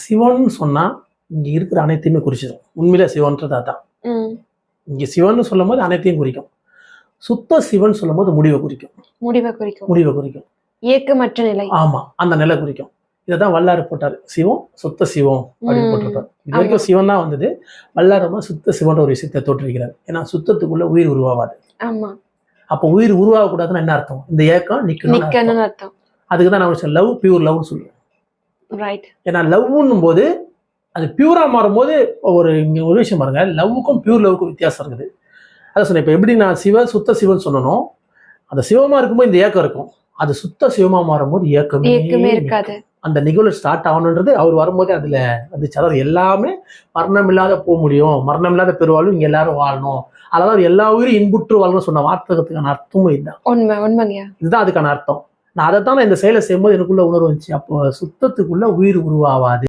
சிவன்னு சொன்னா இங்க இருக்கிற அனைத்தையுமே குறிச்சிடும். உண்மையிலே சிவன்றது அதான். ம். இங்க சிவன்னு சொல்லும் போது அனைத்தையும் குறிக்கும். சுத்த சிவன் சொல்லும் போது முடிவை குறிக்கும். முடிவை குறிக்கும். முடிவை குறிக்கும். ஏக்கமற்ற நிலை. ஆமா, அந்த நிலை குறிக்கும். இதைதான் வல்லாறு போட்டாரு. சிவம் சுத்த சிவம் அப்படின்னு போட்டிருப்பாரு. இது வரைக்கும் சிவன் தான் வந்தது. வல்லாரமா சுத்த சிவன்ற ஒரு விஷயத்தை தோற்றுவிக்கிறார். ஏன்னா சுத்தத்துக்குள்ள உயிர் உருவாகாது. ஆமா. அப்போ உயிர் உருவாகக்கூடாதுன்னு என்ன அர்த்தம்? இந்த ஏக்கம் நிக்கணும்னு அர்த்தம். அதுக்கு தான் நான் லவ் பியூர் லவ்னு சொல்லுவேன். ரைட். ஏன்னா லவ்னும் போது அது பியூரா மாறும்போது இங்க ஒரு விஷயம் பாருங்க, லவ்வுக்கும் பியூர் லவ்வுக்கும் வித்தியாசம் இருக்குது. அதான் சொன்னேன். இப்போ எப்படி நான் சுத்த சிவன் சொல்லணும், அந்த சிவமா இருக்கும்போது இந்த ஏக்கம் இருக்கும். அது சுத்த சிவமா மாறும்போது ஏக்கமே இருக்காது. அந்த நிகழ்வு ஸ்டார்ட் ஆகணுன்றது அவர் வரும்போதே அதுல வந்துச்சு. அதாவது எல்லாமே மரணம் இல்லாத போக முடியும், மரணம் இல்லாத பெருவாழ்வு இங்க எல்லாரும் வாழணும், அதாவது எல்லா உயிரும் இன்புற்று வாழணும்னு சொன்ன வார்த்தைக்கான அர்த்தமும் இதுதான். உண்மைங்க. இதுதான் அதுக்கான அர்த்தம். நான் அதைத்தான் இந்த செயலை செய்யும்போது எனக்குள்ள உணர்வு வந்துச்சு. அப்போ சுத்தத்துக்குள்ள உயிர் உருவாவாது.